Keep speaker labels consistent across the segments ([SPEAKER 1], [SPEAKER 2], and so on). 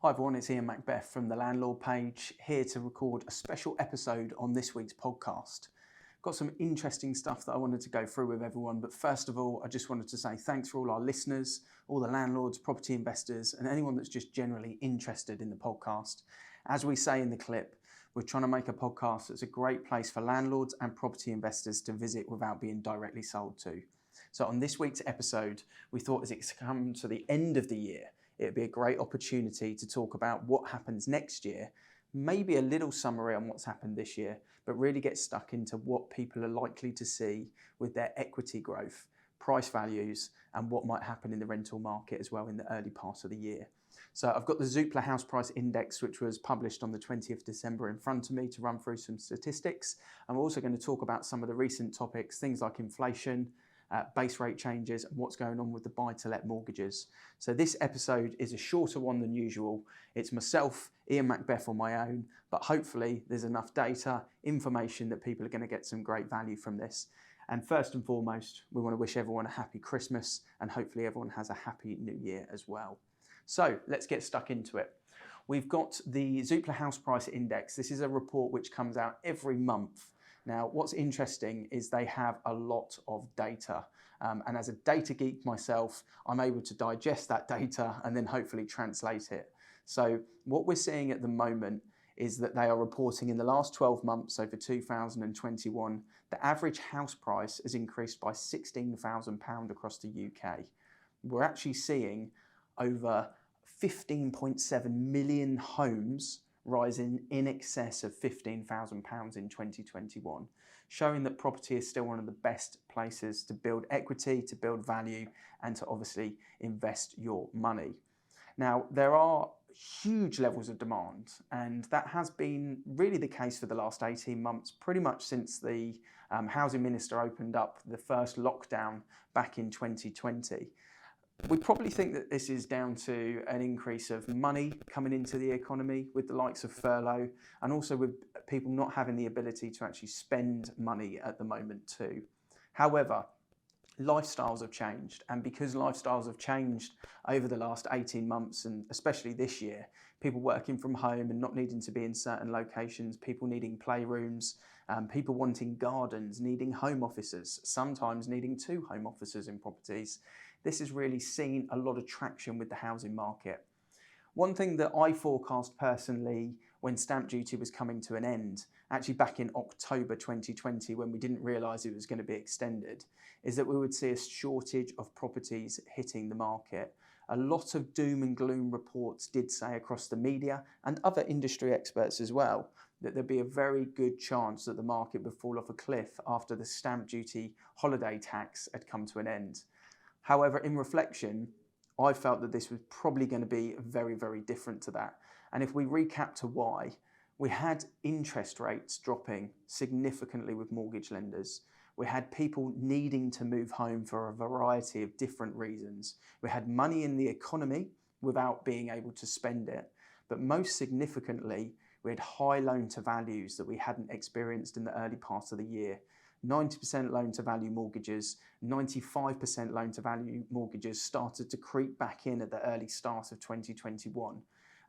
[SPEAKER 1] Hi everyone, it's Ian Macbeth from the Landlord Page, here to record a special episode on this week's podcast. Got some interesting stuff that I wanted to go through with everyone, but first of all, I just wanted to say thanks for all our listeners, all the landlords, property investors, and anyone that's just generally interested in the podcast. As we say in the clip, we're trying to make a podcast that's a great place for landlords and property investors to visit without being directly sold to. So on this week's episode, we thought as it's come to the end of the year, it'd be a great opportunity to talk about what happens next year, maybe a little summary on what's happened this year, but really get stuck into what people are likely to see with their equity growth, price values, and what might happen in the rental market as well in the early part of the year. So I've got the Zoopla House Price Index, which was published on the 20th of December in front of me to run through some statistics. I'm also going to talk about some of the recent topics, things like inflation, base rate changes, and what's going on with the buy-to-let mortgages. So this episode is a shorter one than usual. It's myself, Ian Macbeth on my own, but hopefully there's enough data, information that people are going to get some great value from this. And first and foremost, we want to wish everyone a happy Christmas, and hopefully everyone has a happy new year as well. So let's get stuck into it. We've got the Zoopla House Price Index. This is a report which comes out every month. Now, what's interesting is they have a lot of data. And as a data geek myself, I'm able to digest that data and then hopefully translate it. So what we're seeing at the moment is that they are reporting in the last 12 months over 2021, the average house price has increased by £16,000 across the UK. We're actually seeing over 15.7 million homes rising in excess of £15,000 in 2021, showing that property is still one of the best places to build equity, to build value, and to obviously invest your money. Now, there are huge levels of demand, and that has been really the case for the last 18 months, pretty much since the Housing Minister opened up the first lockdown back in 2020. We probably think that this is down to an increase of money coming into the economy with the likes of furlough, and also with people not having the ability to actually spend money at the moment too. However, lifestyles have changed, and because lifestyles have changed over the last 18 months, and especially this year, people working from home and not needing to be in certain locations, people needing playrooms, people wanting gardens, needing home offices, sometimes needing 2 home offices in properties. This has really seen a lot of traction with the housing market. One thing that I forecast personally when stamp duty was coming to an end, actually back in October 2020 when we didn't realise it was going to be extended, is that we would see a shortage of properties hitting the market. A lot of doom and gloom reports did say across the media and other industry experts as well that there'd be a very good chance that the market would fall off a cliff after the stamp duty holiday tax had come to an end. However, in reflection, I felt that this was probably going to be very, very different to that. And if we recap to why, we had interest rates dropping significantly with mortgage lenders. We had people needing to move home for a variety of different reasons. We had money in the economy without being able to spend it. But most significantly, we had high loan to values that we hadn't experienced in the early part of the year. 90% loan to value mortgages, 95% loan to value mortgages started to creep back in at the early start of 2021.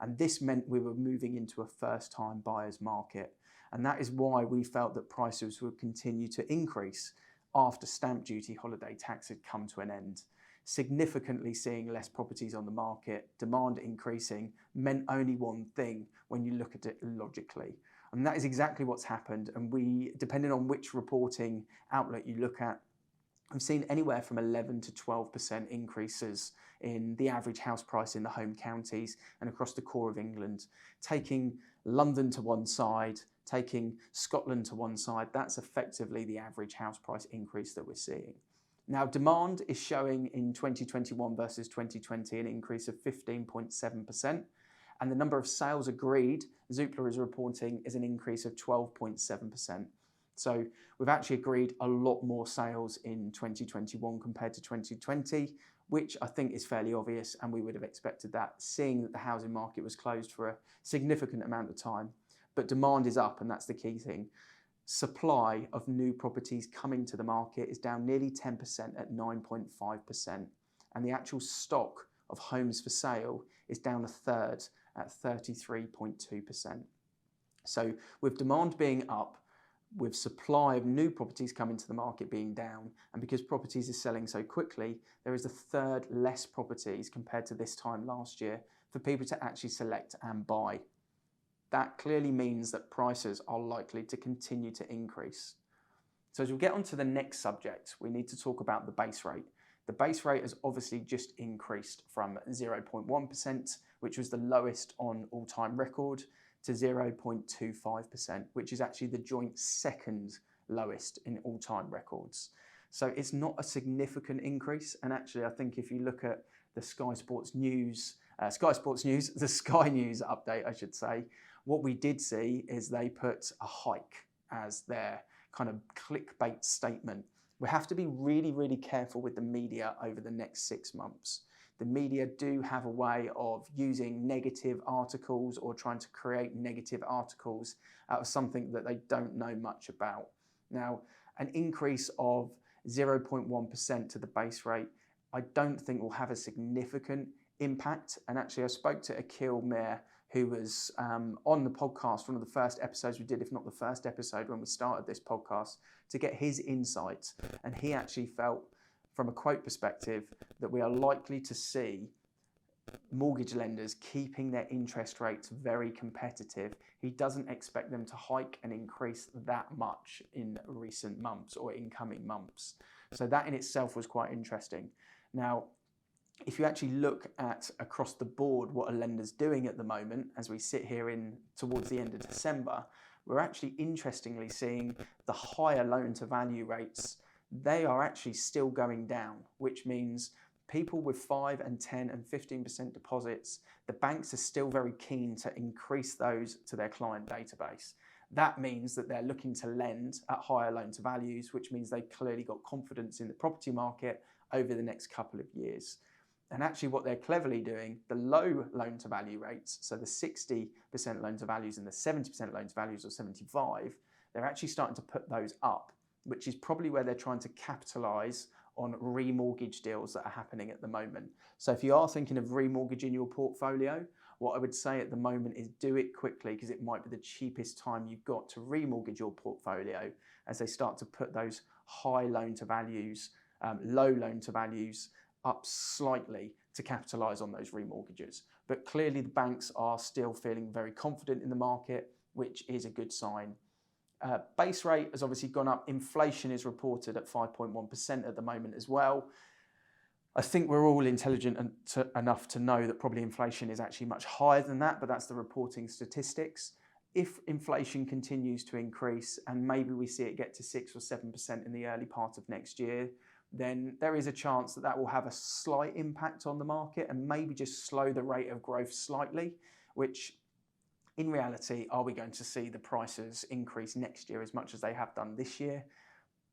[SPEAKER 1] And this meant we were moving into a first time buyer's market. And that is why we felt that prices would continue to increase after stamp duty holiday tax had come to an end. Significantly seeing less properties on the market, demand increasing, meant only one thing when you look at it logically. And that is exactly what's happened. And we, depending on which reporting outlet you look at, I've seen anywhere from 11 to 12% increases in the average house price in the home counties and across the core of England. Taking London to one side, taking Scotland to one side, that's effectively the average house price increase that we're seeing. Now, demand is showing in 2021 versus 2020 an increase of 15.7%. And the number of sales agreed, Zoopla is reporting, is an increase of 12.7%. So we've actually agreed a lot more sales in 2021 compared to 2020, which I think is fairly obvious, and we would have expected that, seeing that the housing market was closed for a significant amount of time. But demand is up, and that's the key thing. Supply of new properties coming to the market is down nearly 10% at 9.5%. And the actual stock of homes for sale is down a third at 33.2%. So with demand being up, with supply of new properties coming to the market being down, and because properties are selling so quickly, there is a third less properties compared to this time last year for people to actually select and buy. That clearly means that prices are likely to continue to increase. So as we get on to the next subject, we need to talk about the base rate. The base rate has obviously just increased from 0.1%, which was the lowest on all-time record, to 0.25%, which is actually the joint second lowest in all-time records. So it's not a significant increase. And actually, I think if you look at the Sky News update, I should say, what we did see is they put a hike as their kind of clickbait statement. We have to be really, really careful with the media over the next 6 months. The media do have a way of using negative articles or trying to create negative articles out of something that they don't know much about. Now, an increase of 0.1% to the base rate, I don't think will have a significant impact. And actually, I spoke to Akil Mir, who was on the podcast, one of the first episodes we did, if not the first episode when we started this podcast, to get his insights. And he actually felt, from a quote perspective, that we are likely to see mortgage lenders keeping their interest rates very competitive. He doesn't expect them to hike and increase that much in recent months or in coming months. So that in itself was quite interesting. Now, if you actually look at across the board what a lender's doing at the moment, as we sit here towards the end of December, we're actually interestingly seeing the higher loan to value rates. They are actually still going down, which means people with 5 and 10 and 15% deposits, the banks are still very keen to increase those to their client database. That means that they're looking to lend at higher loan to values, which means they've clearly got confidence in the property market over the next couple of years. And actually what they're cleverly doing, the low loan to value rates, so the 60% loan to values and the 70% loan to values or 75, they're actually starting to put those up, which is probably where they're trying to capitalize on remortgage deals that are happening at the moment. So if you are thinking of remortgaging your portfolio, what I would say at the moment is do it quickly, because it might be the cheapest time you've got to remortgage your portfolio as they start to put those high loan to values, low loan to values up slightly to capitalize on those remortgages. But clearly the banks are still feeling very confident in the market, which is a good sign. Base rate has obviously gone up. Inflation is reported at 5.1% at the moment as well. I think we're all intelligent enough to know that probably inflation is actually much higher than that, but that's the reporting statistics. If inflation continues to increase and maybe we see it get to 6 or 7% in the early part of next year, then there is a chance that that will have a slight impact on the market and maybe just slow the rate of growth slightly, which in reality, are we going to see the prices increase next year as much as they have done this year?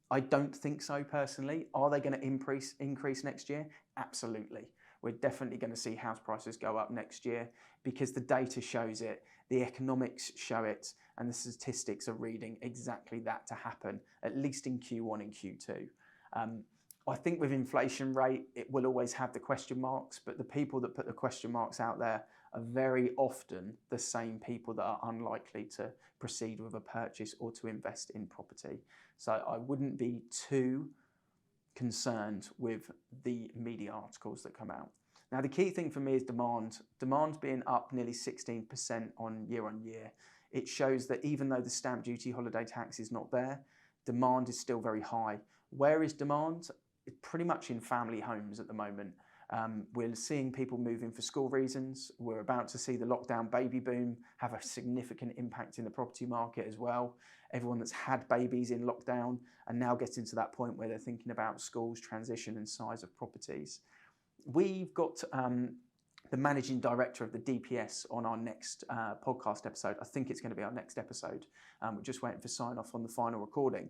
[SPEAKER 1] I don't think so personally. Are they going to increase next year? Absolutely. We're definitely going to see house prices go up next year because the data shows it, the economics show it, and the statistics are reading exactly that to happen, at least in Q1 and Q2. I think with inflation rate, it will always have the question marks, but the people that put the question marks out there are very often the same people that are unlikely to proceed with a purchase or to invest in property. So I wouldn't be too concerned with the media articles that come out. Now, the key thing for me is demand. Demand being up nearly 16% on year. It shows that even though the stamp duty holiday tax is not there, demand is still very high. Where is demand? It's pretty much in family homes at the moment. We're seeing people moving for school reasons. We're about to see the lockdown baby boom have a significant impact in the property market as well. Everyone that's had babies in lockdown are now getting to that point where they're thinking about schools, transition and size of properties. We've got the managing director of the DPS on our next podcast episode. I think it's going to be our next episode. We're just waiting for sign off on the final recording.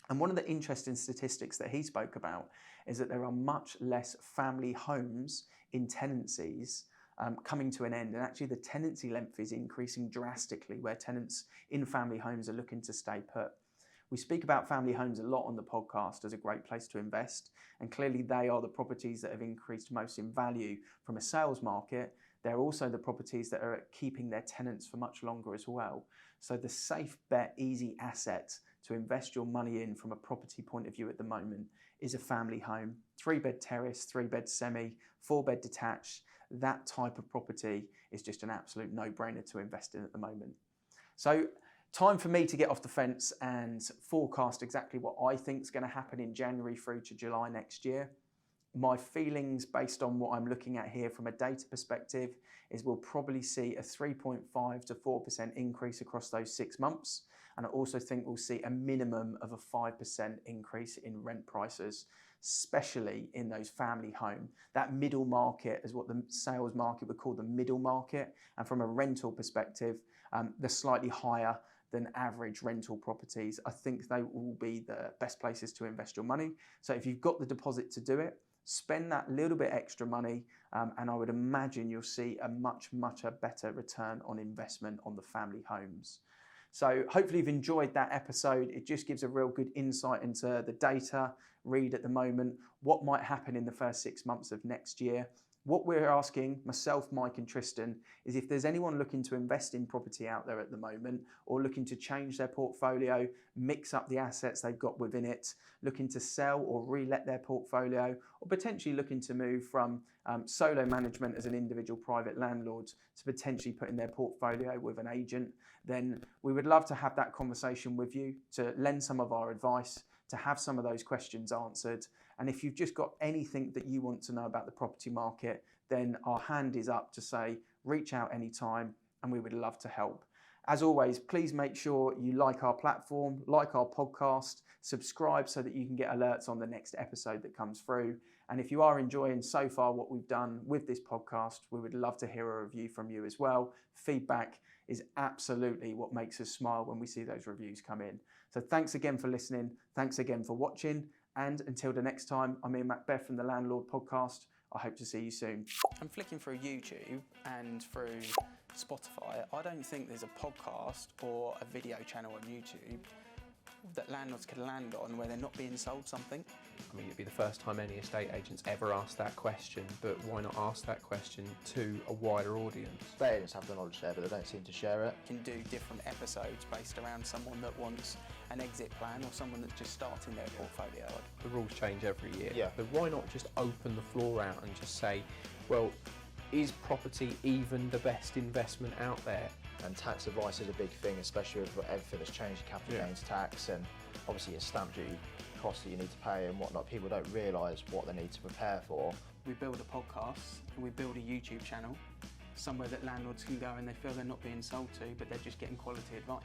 [SPEAKER 1] And one of the interesting statistics that he spoke about is that there are much less family homes in tenancies coming to an end. And actually the tenancy length is increasing drastically where tenants in family homes are looking to stay put. We speak about family homes a lot on the podcast as a great place to invest. And clearly they are the properties that have increased most in value from a sales market. they're also the properties that are keeping their tenants for much longer as well. So the safe bet, easy asset to invest your money in from a property point of view at the moment is a family home. 3-bed terrace, 3-bed semi, 4-bed detached. That type of property is just an absolute no-brainer to invest in at the moment. So time for me to get off the fence and forecast exactly what I think is going to happen in January through to July next year. My feelings based on what I'm looking at here from a data perspective is we'll probably see a 3.5 to 4% increase across those 6 months. And I also think we'll see a minimum of a 5% increase in rent prices, especially in those family home. That middle market is what the sales market would call the middle market. And from a rental perspective, they're slightly higher than average rental properties. I think they will be the best places to invest your money. So if you've got the deposit to do it, spend that little bit extra money, and I would imagine you'll see a much better return on investment on the family homes. So hopefully you've enjoyed that episode. It just gives a real good insight into the data read at the moment, what might happen in the first 6 months of next year. What we're asking, myself, Mike and Tristan, is if there's anyone looking to invest in property out there at the moment or looking to change their portfolio, mix up the assets they've got within it, looking to sell or re-let their portfolio, or potentially looking to move from solo management as an individual private landlord to potentially putting their portfolio with an agent, then we would love to have that conversation with you, to lend some of our advice, to have some of those questions answered. And if you've just got anything that you want to know about the property market, then our hand is up to say, reach out anytime and we would love to help. As always, please make sure you like our platform, like our podcast, subscribe so that you can get alerts on the next episode that comes through. And if you are enjoying so far what we've done with this podcast, we would love to hear a review from you as well. Feedback is absolutely what makes us smile when we see those reviews come in. So thanks again for listening. Thanks again for watching. And until the next time, I'm Ian Macbeth from the Landlord Podcast. I hope to see you soon. I'm flicking through YouTube and through Spotify. I don't think there's a podcast or a video channel on YouTube that landlords can land on where they're not being sold something.
[SPEAKER 2] I mean, it'd be the first time any estate agents ever asked that question, but why not ask that question to a wider audience?
[SPEAKER 3] Estate agents have the knowledge there, but they don't seem to share it.
[SPEAKER 1] You can do different episodes based around someone that wants an exit plan or someone that's just starting their portfolio.
[SPEAKER 2] The rules change every year,
[SPEAKER 3] Yeah.
[SPEAKER 2] but why not just open the floor out and just say, well, is property even the best investment out there?
[SPEAKER 3] And tax advice is a big thing, especially with everything that's changed, capital gains tax, and obviously your stamp duty costs that you need to pay and whatnot. People don't realise what they need to prepare for.
[SPEAKER 1] We build a podcast and we build a YouTube channel, somewhere that landlords can go and they feel they're not being sold to, but they're just getting quality advice.